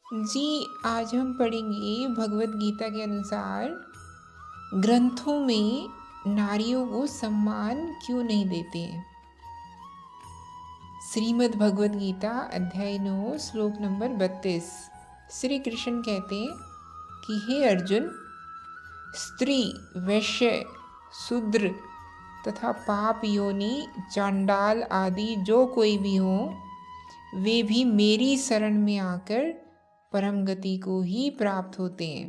जी, आज हम पढ़ेंगे भगवत गीता के अनुसार ग्रंथों में नारियों को सम्मान क्यों नहीं देते हैं। श्रीमद् भगवत गीता अध्याय 9 श्लोक नंबर 32। श्री कृष्ण कहते हैं कि हे अर्जुन, स्त्री, वैश्य, शूद्र तथा पाप योनि, चांडाल आदि जो कोई भी हो, वे भी मेरी शरण में आकर परम गति को ही प्राप्त होते हैं।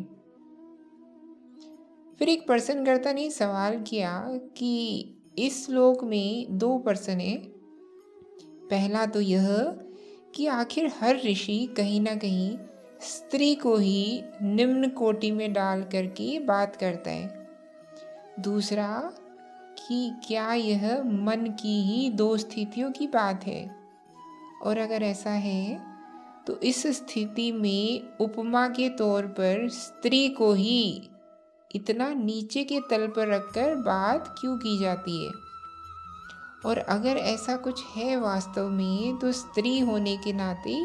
फिर एक प्रश्नकर्ता ने सवाल किया कि इस श्लोक में दो प्रश्न हैं। पहला तो यह कि आखिर हर ऋषि कहीं ना कहीं स्त्री को ही निम्न कोटि में डाल करके बात करता है। दूसरा कि क्या यह मन की ही दो स्थितियों की बात है, और अगर ऐसा है तो इस स्थिति में उपमा के तौर पर स्त्री को ही इतना नीचे के तल पर रखकर बात क्यों की जाती है, और अगर ऐसा कुछ है वास्तव में तो स्त्री होने के नाते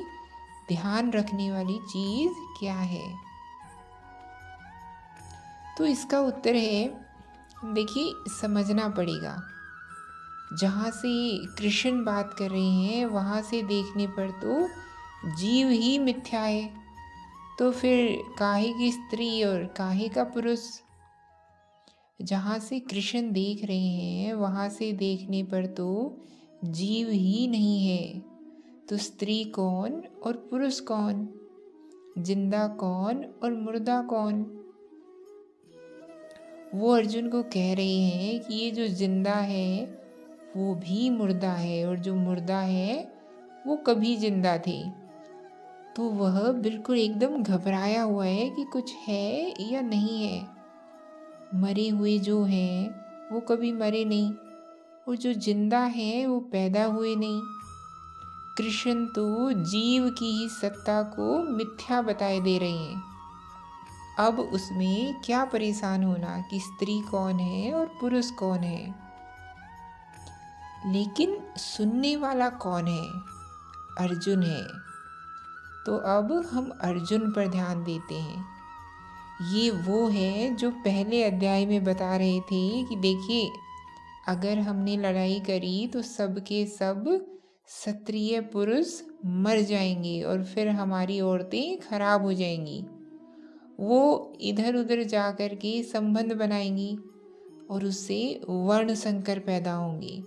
ध्यान रखने वाली चीज़ क्या है। तो इसका उत्तर है, देखिए, समझना पड़ेगा। जहाँ से कृष्ण बात कर रहे हैं वहाँ से देखने पर तो जीव ही मिथ्या है, तो फिर काहे की स्त्री और काहे का पुरुष। जहाँ से कृष्ण देख रहे हैं वहाँ से देखने पर तो जीव ही नहीं है, तो स्त्री कौन और पुरुष कौन, जिंदा कौन और मुर्दा कौन। वो अर्जुन को कह रहे हैं कि ये जो जिंदा है वो भी मुर्दा है, और जो मुर्दा है वो कभी जिंदा थे। तो वह बिल्कुल एकदम घबराया हुआ है कि कुछ है या नहीं है। मरे हुए जो हैं वो कभी मरे नहीं, और जो जिंदा हैं वो पैदा हुए नहीं। कृष्ण तो जीव की ही सत्ता को मिथ्या बताए दे रहे हैं। अब उसमें क्या परेशान होना कि स्त्री कौन है और पुरुष कौन है। लेकिन सुनने वाला कौन है? अर्जुन है। तो अब हम अर्जुन पर ध्यान देते हैं। ये वो है जो पहले अध्याय में बता रहे थे कि देखिए, अगर हमने लड़ाई करी तो सब के सब क्षत्रिय पुरुष मर जाएंगे और फिर हमारी औरतें खराब हो जाएंगी। वो इधर उधर जा कर के संबंध बनाएंगी और उससे वर्ण संकर पैदा होंगे।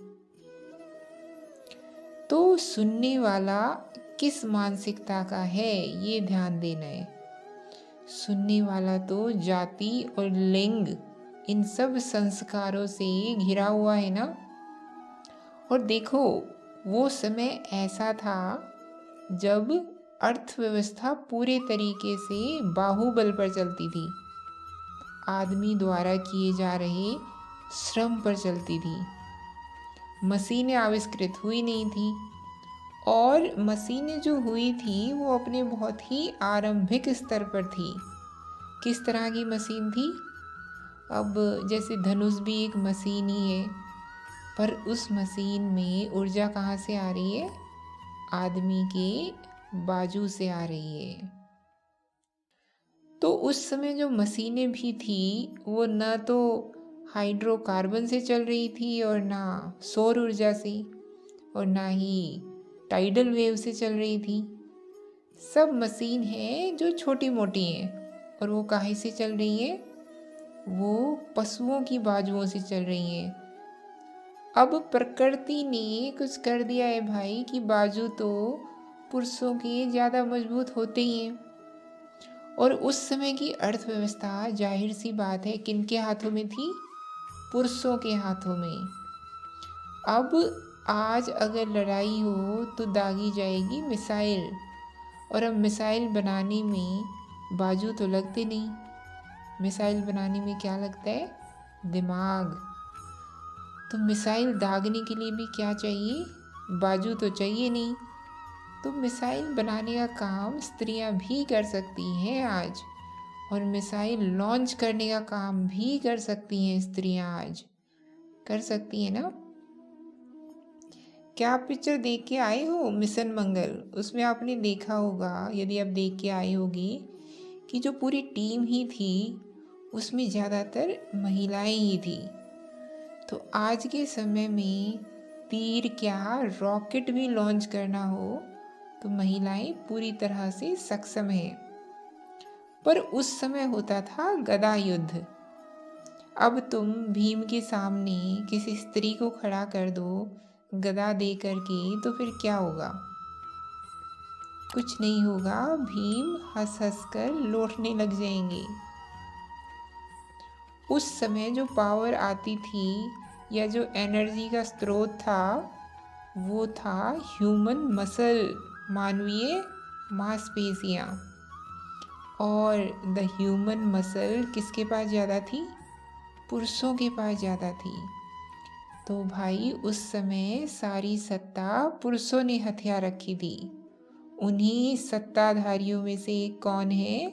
तो सुनने वाला किस मानसिकता का है ये ध्यान देना है। सुनने वाला तो जाति और लिंग, इन सब संस्कारों से घिरा हुआ है ना। और देखो, वो समय ऐसा था जब अर्थव्यवस्था पूरे तरीके से बाहुबल पर चलती थी, आदमी द्वारा किए जा रहे श्रम पर चलती थी। मशीनें आविष्कृत हुई नहीं थी, और मशीनें जो हुई थी वो अपने बहुत ही आरंभिक स्तर पर थी। किस तरह की मशीन थी? अब जैसे धनुष भी एक मशीन ही है, पर उस मशीन में ऊर्जा कहाँ से आ रही है? आदमी के बाजू से आ रही है। तो उस समय जो मशीनें भी थी वो न तो हाइड्रोकार्बन से चल रही थी और ना सौर ऊर्जा से, और ना ही टाइडल वेव से चल रही थी। सब मशीन है जो छोटी मोटी हैं, और वो काहे से चल रही है? वो पशुओं की बाजुओं से चल रही हैं। अब प्रकृति ने कुछ कर दिया है भाई कि बाजू तो पुरुषों के ज़्यादा मजबूत होते ही हैं। और उस समय की अर्थव्यवस्था जाहिर सी बात है किनके हाथों में थी? पुरुषों के हाथों में। अब आज अगर लड़ाई हो तो दागी जाएगी मिसाइल, और अब मिसाइल बनाने में बाजू तो लगते नहीं। मिसाइल बनाने में क्या लगता है? दिमाग। तो मिसाइल दागने के लिए भी क्या चाहिए? बाजू तो चाहिए नहीं। तो मिसाइल बनाने का काम स्त्रियां भी कर सकती हैं आज, और मिसाइल लॉन्च करने का काम भी कर सकती हैं स्त्रियां आज। कर सकती हैं ना। क्या आप पिक्चर देख के आए हो मिशन मंगल? उसमें आपने देखा होगा, यदि आप देख के आए होगी, कि जो पूरी टीम ही थी उसमें ज़्यादातर महिलाएं ही थी। तो आज के समय में तीर क्या, रॉकेट भी लॉन्च करना हो तो महिलाएं पूरी तरह से सक्षम है। पर उस समय होता था गदा युद्ध। अब तुम भीम के सामने किसी स्त्री को खड़ा कर दो गदा दे करके, तो फिर क्या होगा? कुछ नहीं होगा, भीम हंस हंस कर लौटने लग जाएंगे। उस समय जो पावर आती थी या जो एनर्जी का स्रोत था वो था ह्यूमन मसल, मानवीय मांसपेशियाँ। और द ह्यूमन मसल किसके पास ज़्यादा थी? पुरुषों के पास ज़्यादा थी। तो भाई उस समय सारी सत्ता पुरुषों ने हथिया रखी थी। उन्हीं सत्ताधारियों में से एक कौन है?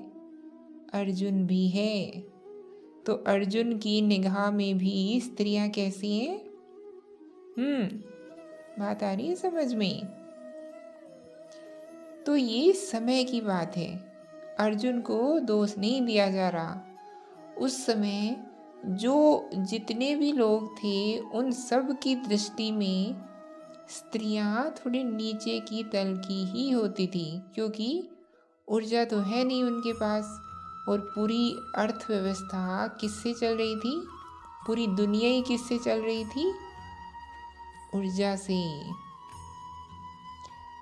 अर्जुन भी है। तो अर्जुन की निगाह में भी स्त्रियां कैसी हैं? बात आ रही है समझ में? तो ये समय की बात है, अर्जुन को दोष नहीं दिया जा रहा। उस समय जो जितने भी लोग थे उन सब की दृष्टि में स्त्रियां थोड़ी नीचे की तल की ही होती थी, क्योंकि ऊर्जा तो है नहीं उनके पास। और पूरी अर्थव्यवस्था किससे चल रही थी? पूरी दुनिया ही किससे चल रही थी? ऊर्जा से।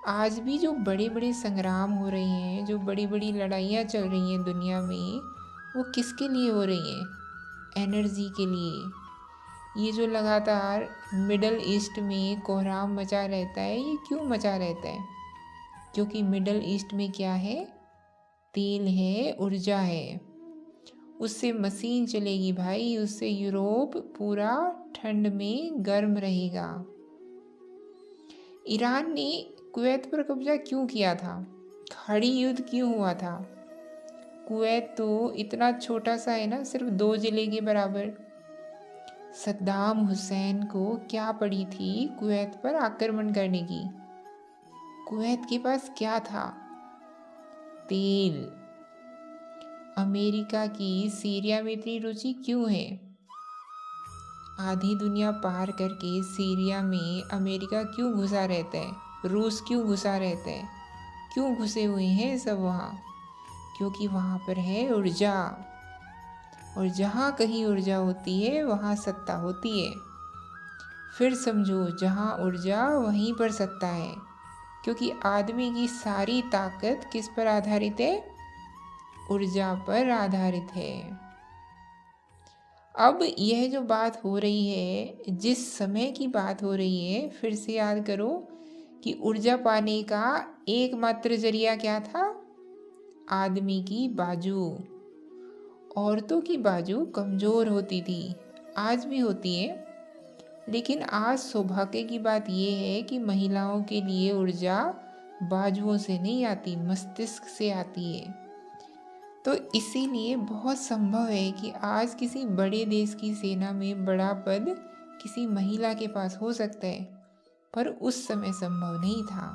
आज भी जो बड़े बड़े संग्राम हो रहे हैं, जो बड़ी बड़ी लड़ाइयाँ चल रही हैं दुनिया में, वो किसके लिए हो रही हैं? एनर्जी के लिए। ये जो लगातार मिडल ईस्ट में कोहराम मचा रहता है, ये क्यों मचा रहता है? क्योंकि मिडल ईस्ट में क्या है? तेल है, ऊर्जा है। उससे मशीन चलेगी भाई, उससे यूरोप पूरा ठंड में गर्म रहेगा। ईरान ने कुवैत पर कब्जा क्यों किया था? खड़ी युद्ध क्यों हुआ था? कुवैत तो इतना छोटा सा है ना, सिर्फ 2 जिले के बराबर। सद्दाम हुसैन को क्या पड़ी थी कुवैत पर आक्रमण करने की? कुवैत के पास क्या था? तेल। अमेरिका की सीरिया में इतनी रुचि क्यों है? आधी दुनिया पार करके सीरिया में अमेरिका क्यों घुसा रहता है? रूस क्यों घुसा रहता है? क्यों घुसे हुए हैं सब वहाँ? क्योंकि वहाँ पर है ऊर्जा। और जहाँ कहीं ऊर्जा होती है वहाँ सत्ता होती है। फिर समझो, जहाँ ऊर्जा वहीं पर सत्ता है। क्योंकि आदमी की सारी ताकत किस पर आधारित है? ऊर्जा पर आधारित है। अब यह जो बात हो रही है, जिस समय की बात हो रही है, फिर से याद करो कि ऊर्जा पाने का एकमात्र जरिया क्या था? आदमी की बाजू। औरतों की बाजू कमज़ोर होती थी, आज भी होती है। लेकिन आज सौभाग्य की बात यह है कि महिलाओं के लिए ऊर्जा बाजुओं से नहीं आती, मस्तिष्क से आती है। तो इसीलिए बहुत संभव है कि आज किसी बड़े देश की सेना में बड़ा पद किसी महिला के पास हो सकता है, पर उस समय संभव नहीं था,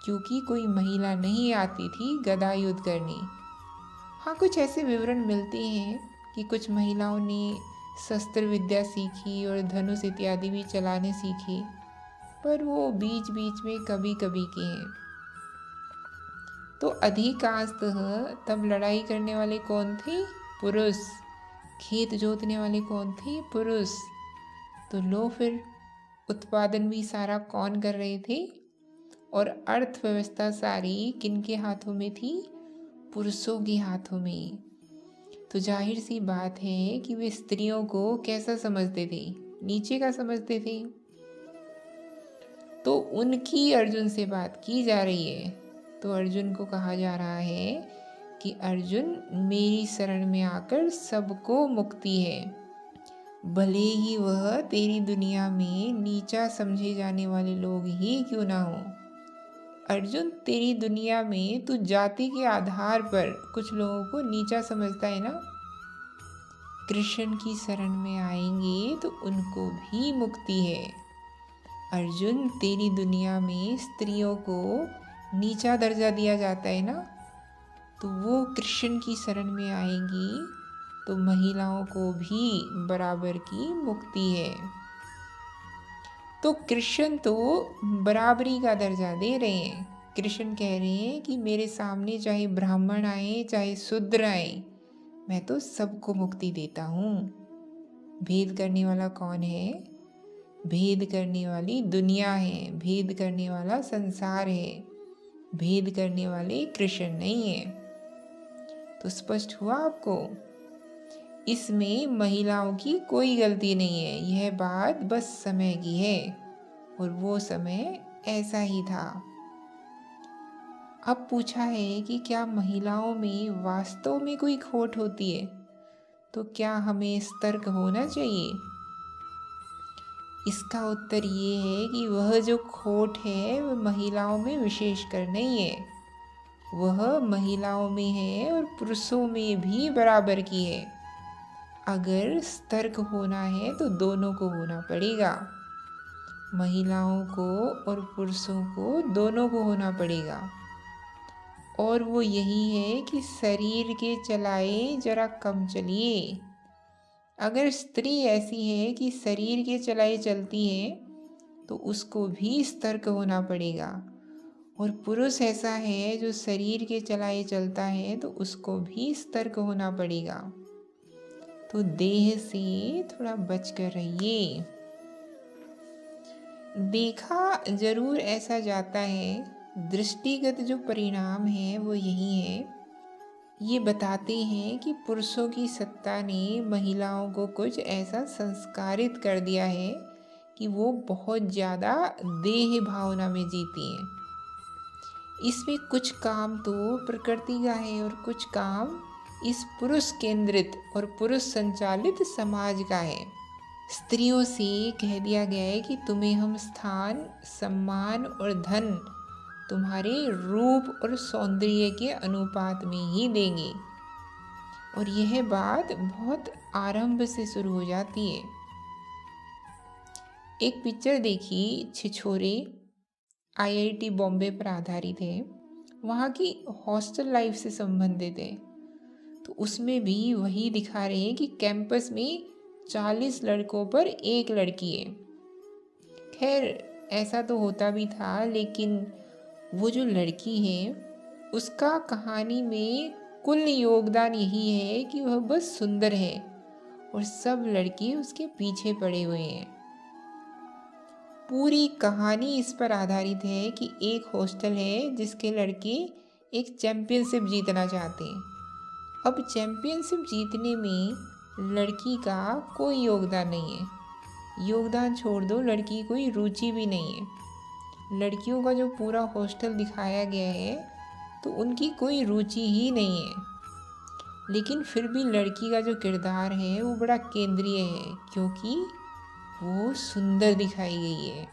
क्योंकि कोई महिला नहीं आती थी गदा युद्ध करने। हाँ, कुछ ऐसे विवरण मिलते हैं कि कुछ महिलाओं ने शस्त्र विद्या सीखी और धनुष इत्यादि भी चलाने सीखे, पर वो बीच बीच में कभी कभी के हैं। तो अधिकांशतः तब लड़ाई करने वाले कौन थे? पुरुष। खेत जोतने वाले कौन थे? पुरुष। तो लो फिर, उत्पादन भी सारा कौन कर रहे थे? और अर्थव्यवस्था सारी किनके हाथों में थी? पुरुषों के हाथों में। तो जाहिर सी बात है कि वे स्त्रियों को कैसा समझते थे? नीचे का समझते थे। तो उनकी अर्जुन से बात की जा रही है। तो अर्जुन को कहा जा रहा है कि अर्जुन, मेरी शरण में आकर सबको मुक्ति है, भले ही वह तेरी दुनिया में नीचा समझे जाने वाले लोग ही क्यों ना हो। अर्जुन, तेरी दुनिया में तू जाति के आधार पर कुछ लोगों को नीचा समझता है ना। कृष्ण की शरण में आएंगे तो उनको भी मुक्ति है। अर्जुन, तेरी दुनिया में स्त्रियों को नीचा दर्जा दिया जाता है ना, तो वो कृष्ण की शरण में आएंगी तो महिलाओं को भी बराबर की मुक्ति है। तो कृष्ण तो बराबरी का दर्जा दे रहे हैं। कृष्ण कह रहे हैं कि मेरे सामने चाहे ब्राह्मण आए चाहे शूद्र आए, मैं तो सबको मुक्ति देता हूँ। भेद करने वाला कौन है? भेद करने वाली दुनिया है, भेद करने वाला संसार है, भेद करने वाले कृष्ण नहीं है। तो स्पष्ट हुआ आपको? इसमें महिलाओं की कोई गलती नहीं है, यह बात बस समय की है, और वो समय ऐसा ही था। अब पूछा है कि क्या महिलाओं में वास्तव में कोई खोट होती है? तो क्या हमें सतर्क होना चाहिए? इसका उत्तर ये है कि वह जो खोट है वह महिलाओं में विशेषकर नहीं है, वह महिलाओं में है और पुरुषों में भी बराबर की है। अगर सतर्क होना है तो दोनों को होना पड़ेगा, महिलाओं को और पुरुषों को दोनों को होना पड़ेगा। और वो यही है कि शरीर के चलाए जरा कम चलिए। अगर स्त्री ऐसी है कि शरीर के चलाए चलती है तो उसको भी सतर्क होना पड़ेगा, और पुरुष ऐसा है जो शरीर के चलाए चलता है तो उसको भी सतर्क होना पड़ेगा। तो देह से थोड़ा बच कर रहिए। देखा जरूर ऐसा जाता है, दृष्टिगत जो परिणाम है वो यही है। ये बताते हैं कि पुरुषों की सत्ता ने महिलाओं को कुछ ऐसा संस्कारित कर दिया है कि वो बहुत ज़्यादा देह भावना में जीती हैं। इसमें कुछ काम तो प्रकृति का है और कुछ काम इस पुरुष केंद्रित और पुरुष संचालित समाज का है। स्त्रियों से कह दिया गया है कि तुम्हें हम स्थान, सम्मान और धन तुम्हारे रूप और सौंदर्य के अनुपात में ही देंगे। और यह बात बहुत आरंभ से शुरू हो जाती है। एक पिक्चर देखी, छिछोरे, आईआईटी बॉम्बे पर आधारित है, वहाँ की हॉस्टल लाइफ से संबंधित है। तो उसमें भी वही दिखा रहे हैं कि कैंपस में 40 लड़कों पर एक लड़की है। खैर ऐसा तो होता भी था, लेकिन वो जो लड़की है उसका कहानी में कुल योगदान यही है कि वह बस सुंदर है और सब लड़के उसके पीछे पड़े हुए हैं। पूरी कहानी इस पर आधारित है कि एक हॉस्टल है जिसके लड़के एक चैंपियनशिप जीतना चाहते हैं। अब चैंपियनशिप जीतने में लड़की का कोई योगदान नहीं है, योगदान छोड़ दो, लड़की कोई रुचि भी नहीं है। लड़कियों का जो पूरा हॉस्टल दिखाया गया है तो उनकी कोई रुचि ही नहीं है, लेकिन फिर भी लड़की का जो किरदार है वो बड़ा केंद्रीय है क्योंकि वो सुंदर दिखाई गई है।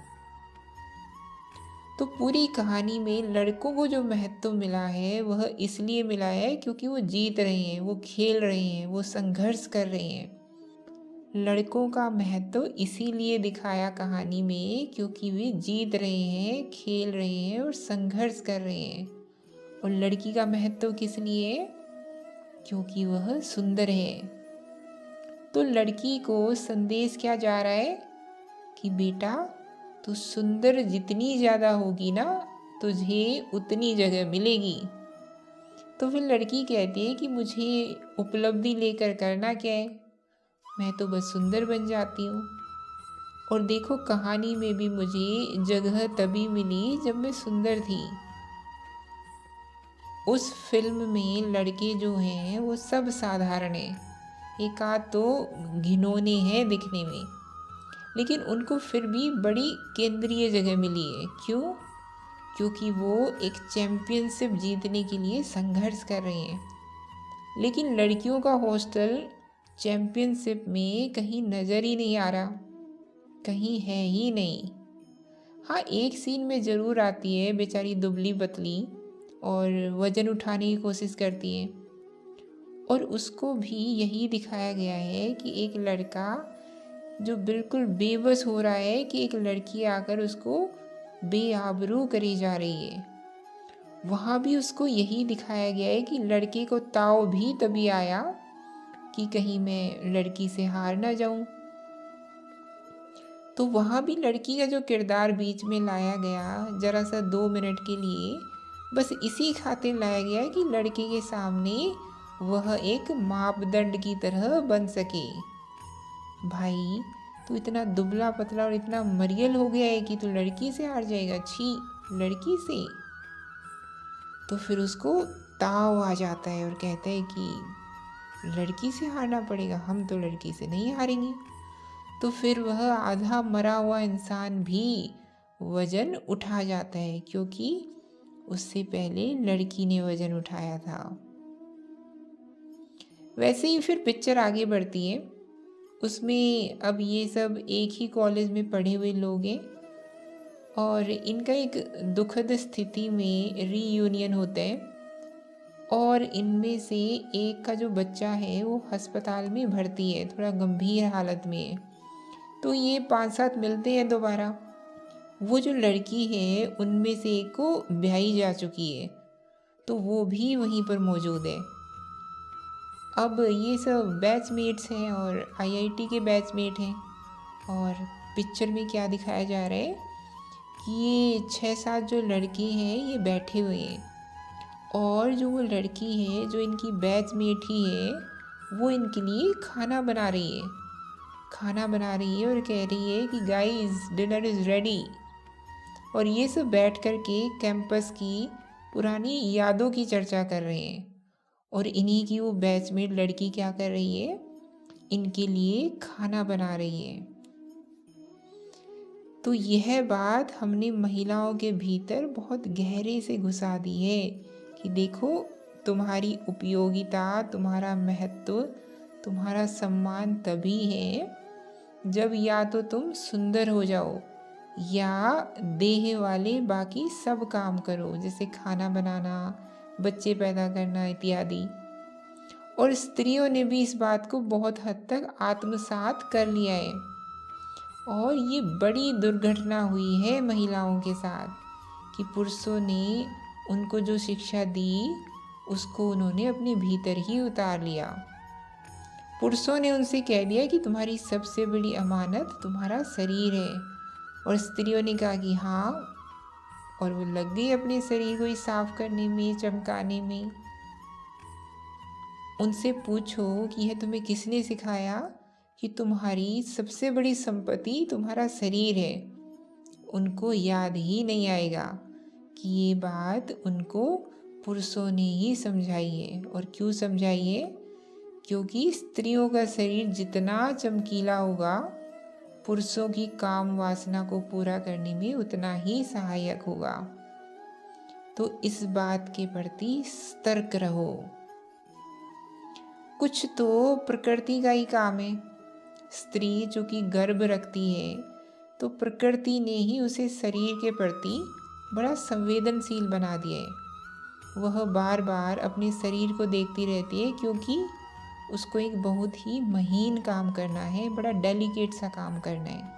तो पूरी कहानी में लड़कों को जो महत्व मिला है वह इसलिए मिला है क्योंकि वो जीत रहे हैं, वो खेल रहे हैं, वो संघर्ष कर रहे हैं। लड़कों का महत्व इसीलिए दिखाया कहानी में क्योंकि वे जीत रहे हैं, खेल रहे हैं और संघर्ष कर रहे हैं। और लड़की का महत्व किस लिए? क्योंकि वह सुंदर है। तो लड़की को संदेश क्या जा रहा है कि बेटा तू सुंदर जितनी ज़्यादा होगी ना, तुझे उतनी जगह मिलेगी। तो फिर लड़की कहती है कि मुझे उपलब्धि लेकर करना क्या है, मैं तो बस सुंदर बन जाती हूँ। और देखो कहानी में भी मुझे जगह तभी मिली जब मैं सुंदर थी। उस फिल्म में लड़के जो हैं वो सब साधारण हैं, एक आध तो घिनौने हैं दिखने में, लेकिन उनको फिर भी बड़ी केंद्रीय जगह मिली है। क्यों? क्योंकि वो एक चैंपियनशिप जीतने के लिए संघर्ष कर रहे हैं। लेकिन लड़कियों का हॉस्टल चैंपियनशिप में कहीं नज़र ही नहीं आ रहा, कहीं है ही नहीं। हाँ, एक सीन में ज़रूर आती है, बेचारी दुबली पतली और वज़न उठाने की कोशिश करती है, और उसको भी यही दिखाया गया है कि एक लड़का जो बिल्कुल बेबस हो रहा है कि एक लड़की आकर उसको बेआबरू करी जा रही है। वहाँ भी उसको यही दिखाया गया है कि लड़के को ताव भी तभी आया कि कहीं मैं लड़की से हार ना जाऊं। तो वहाँ भी लड़की का जो किरदार बीच में लाया गया ज़रा सा 2 मिनट के लिए, बस इसी खातिर लाया गया है कि लड़के के सामने वह एक मापदंड की तरह बन सके। भाई, तू इतना दुबला पतला और इतना मरियल हो गया है कि तू लड़की से हार जाएगा? छी, लड़की से। तो फिर उसको ताव आ जाता है और कहता है कि लड़की से हारना पड़ेगा, हम तो लड़की से नहीं हारेंगे। तो फिर वह आधा मरा हुआ इंसान भी वजन उठा जाता है, क्योंकि उससे पहले लड़की ने वजन उठाया था। वैसे ही फिर पिक्चर आगे बढ़ती है। उसमें अब ये सब एक ही कॉलेज में पढ़े हुए लोग हैं और इनका एक दुखद स्थिति में रीयूनियन होता है और इनमें से एक का जो बच्चा है वो अस्पताल में भर्ती है, थोड़ा गंभीर हालत में है। तो ये 5 साथ मिलते हैं दोबारा। वो जो लड़की है उनमें से एक को ब्याही जा चुकी है, तो वो भी वहीं पर मौजूद है। अब ये सब बैचमेट्स हैं और आईआईटी के बैचमेट हैं। और पिक्चर में क्या दिखाया जा रहा है कि ये 6-7 जो लड़के हैं ये बैठे हुए हैं और जो वो लड़की है जो इनकी बैचमेट ही है वो इनके लिए खाना बना रही है। खाना बना रही है और कह रही है कि गाइस डिनर इज़ रेडी। और ये सब बैठ कर के कैंपस की पुरानी यादों की चर्चा कर रहे हैं। और इन्हीं की वो बैचमेट लड़की क्या कर रही है, इनके लिए खाना बना रही है। तो यह बात हमने महिलाओं के भीतर बहुत गहरे से घुसा दी है कि देखो, तुम्हारी उपयोगिता, तुम्हारा महत्व, तुम्हारा सम्मान तभी है जब या तो तुम सुंदर हो जाओ या देह वाले बाकी सब काम करो, जैसे खाना बनाना, बच्चे पैदा करना इत्यादि। और स्त्रियों ने भी इस बात को बहुत हद तक आत्मसात कर लिया है। और ये बड़ी दुर्घटना हुई है महिलाओं के साथ कि पुरुषों ने उनको जो शिक्षा दी उसको उन्होंने अपने भीतर ही उतार लिया। पुरुषों ने उनसे कह दिया कि तुम्हारी सबसे बड़ी अमानत तुम्हारा शरीर है, और स्त्रियों ने कहा कि हाँ, और वो लग गई अपने शरीर को ही साफ करने में, चमकाने में। उनसे पूछो कि यह तुम्हें किसने सिखाया कि तुम्हारी सबसे बड़ी संपत्ति तुम्हारा शरीर है। उनको याद ही नहीं आएगा कि ये बात उनको पुरुषों ने ही समझाई है। और क्यों समझाई है? क्योंकि स्त्रियों का शरीर जितना चमकीला होगा, पुरुषों की काम वासना को पूरा करने में उतना ही सहायक होगा। तो इस बात के प्रति सतर्क रहो। कुछ तो प्रकृति का ही काम है। स्त्री जो कि गर्भ रखती है, तो प्रकृति ने ही उसे शरीर के प्रति बड़ा संवेदनशील बना दिया है। वह बार बार अपने शरीर को देखती रहती है, क्योंकि उसको एक बहुत ही महीन काम करना है, बड़ा डेलिकेट सा काम करना है।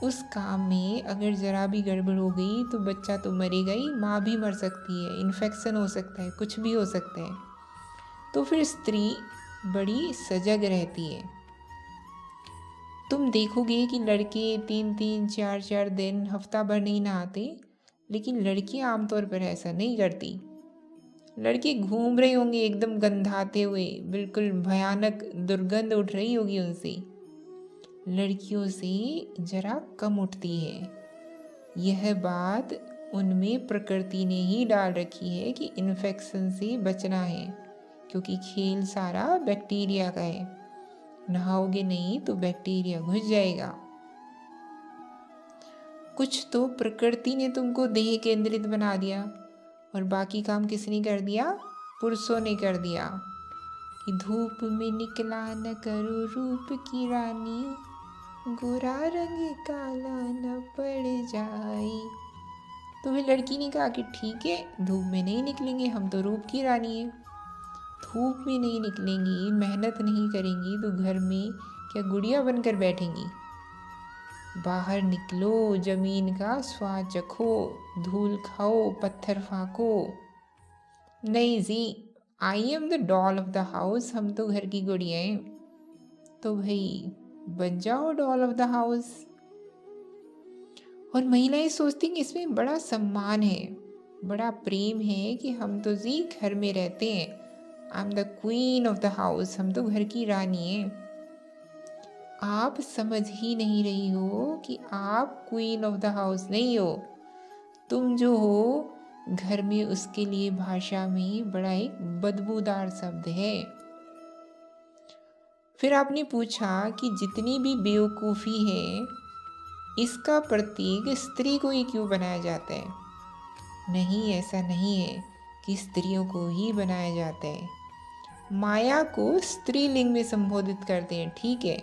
उस काम में अगर ज़रा भी गड़बड़ हो गई तो बच्चा तो मरेगा ही, माँ भी मर सकती है, इन्फेक्शन हो सकता है, कुछ भी हो सकता है। तो फिर स्त्री बड़ी सजग रहती है। तुम देखोगे कि लड़के 3-3, 4-4 दिन, हफ्ता भर नहीं नहाते, लेकिन लड़कियां आमतौर पर ऐसा नहीं करती। लड़के घूम रहे होंगे एकदम गंधाते हुए, बिल्कुल भयानक दुर्गंध उठ रही होगी उनसे, लड़कियों से जरा कम उठती है। यह बात उनमें प्रकृति ने ही डाल रखी है कि इन्फेक्शन से बचना है, क्योंकि खेल सारा बैक्टीरिया का है। नहाओगे नहीं तो बैक्टीरिया घुस जाएगा। कुछ तो प्रकृति ने तुमको देह केंद्रित बना दिया और बाकी काम किसने कर दिया? पुरुषों ने कर दिया कि धूप में निकला न करो रूप की रानी, गोरा रंग काला न पड़ जाए। तो फिर लड़की ने कहा कि ठीक है, धूप में नहीं निकलेंगे, हम तो रूप की रानी है। धूप में नहीं निकलेंगी, मेहनत नहीं करेंगी तो घर में क्या गुड़िया बनकर बैठेंगी? बाहर निकलो, जमीन का स्वाद चखो, धूल खाओ, पत्थर फाको। नहीं जी, I am the doll of the house, हम तो घर की गुड़िया हैं। तो भाई बन जाओ डॉल ऑफ द हाउस। और महिलाएं सोचती हैं इसमें बड़ा सम्मान है, बड़ा प्रेम है कि हम तो जी घर में रहते हैं, आई am the queen of the house, हम तो घर की रानी हैं। आप समझ ही नहीं रही हो कि आप क्वीन ऑफ द हाउस नहीं हो। तुम जो हो घर में, उसके लिए भाषा में बड़ा एक बदबूदार शब्द है। फिर आपने पूछा कि जितनी भी बेवकूफ़ी है, इसका प्रतीक स्त्री को ही क्यों बनाया जाता है? नहीं, ऐसा नहीं है कि स्त्रियों को ही बनाया जाता है। माया को स्त्रीलिंग में संबोधित करते हैं, ठीक है,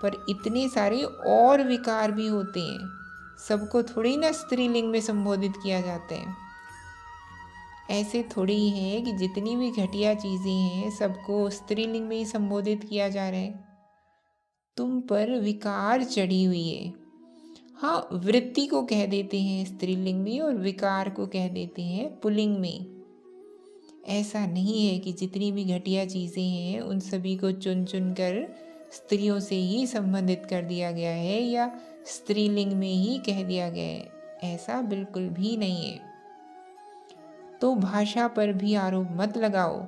पर इतने सारे और विकार भी होते हैं, सबको थोड़ी ना स्त्रीलिंग में संबोधित किया जाता है। ऐसे थोड़ी ही है कि जितनी भी घटिया चीज़ें हैं सबको स्त्रीलिंग में ही संबोधित किया जा रहा है। तुम पर विकार चढ़ी हुई है। हाँ, वृत्ति को कह देते हैं स्त्रीलिंग में और विकार को कह देते हैं पुल्लिंग में। ऐसा नहीं है कि जितनी भी घटिया चीज़ें हैं उन सभी को चुन चुन कर स्त्रियों से ही संबंधित कर दिया गया है या स्त्रीलिंग में ही कह दिया गया है, ऐसा बिल्कुल भी नहीं है। तो भाषा पर भी आरोप मत लगाओ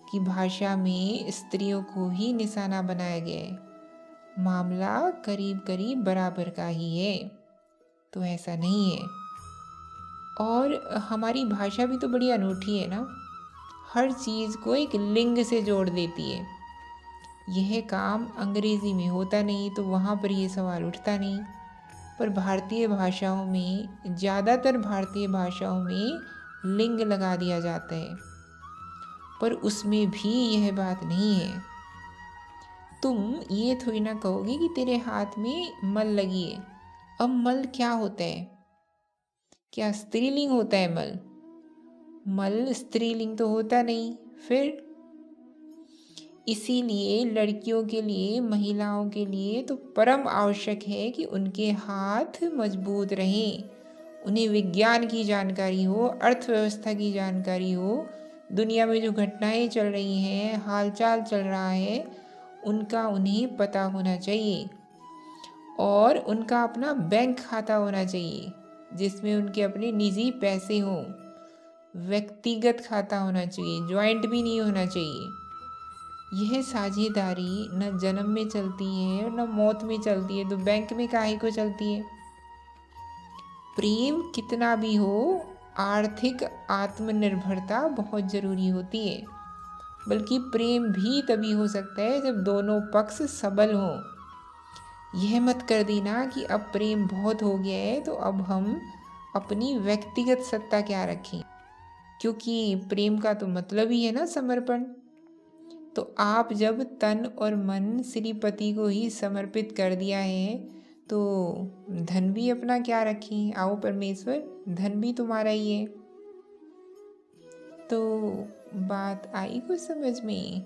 कि भाषा में स्त्रियों को ही निशाना बनाया गया है। मामला करीब करीब बराबर का ही है, तो ऐसा नहीं है। और हमारी भाषा भी तो बड़ी अनूठी है ना, हर चीज़ को एक लिंग से जोड़ देती है। यह काम अंग्रेज़ी में होता नहीं तो वहाँ पर यह सवाल उठता नहीं, पर भारतीय भाषाओं में, ज़्यादातर भारतीय भाषाओं में लिंग लगा दिया जाता है, पर उसमें भी यह बात नहीं है। तुम ये थोड़ी ना कहोगे कि तेरे हाथ में मल लगी है। अब मल क्या होता है? क्या स्त्रीलिंग होता है मल? मल स्त्रीलिंग तो होता नहीं। फिर इसीलिए लड़कियों के लिए, महिलाओं के लिए तो परम आवश्यक है कि उनके हाथ मजबूत रहें, उन्हें विज्ञान की जानकारी हो, अर्थव्यवस्था की जानकारी हो, दुनिया में जो घटनाएं चल रही हैं, हालचाल चल रहा है, उनका उन्हें पता होना चाहिए। और उनका अपना बैंक खाता होना चाहिए जिसमें उनके अपने निजी पैसे हों। व्यक्तिगत खाता होना चाहिए, ज्वाइंट भी नहीं होना चाहिए। यह साझेदारी न जन्म में चलती है और न मौत में चलती है, तो बैंक में काहे को चलती है? प्रेम कितना भी हो, आर्थिक आत्मनिर्भरता बहुत ज़रूरी होती है। बल्कि प्रेम भी तभी हो सकता है जब दोनों पक्ष सबल हों। यह मत कर देना कि अब प्रेम बहुत हो गया है तो अब हम अपनी व्यक्तिगत सत्ता क्या रखें, क्योंकि प्रेम का तो मतलब ही है ना समर्पण। तो आप जब तन और मन श्रीपति को ही समर्पित कर दिया है तो धन भी अपना क्या रखें? आओ परमेश्वर, धन भी तुम्हारा ही है। तो बात आई कुछ समझ में?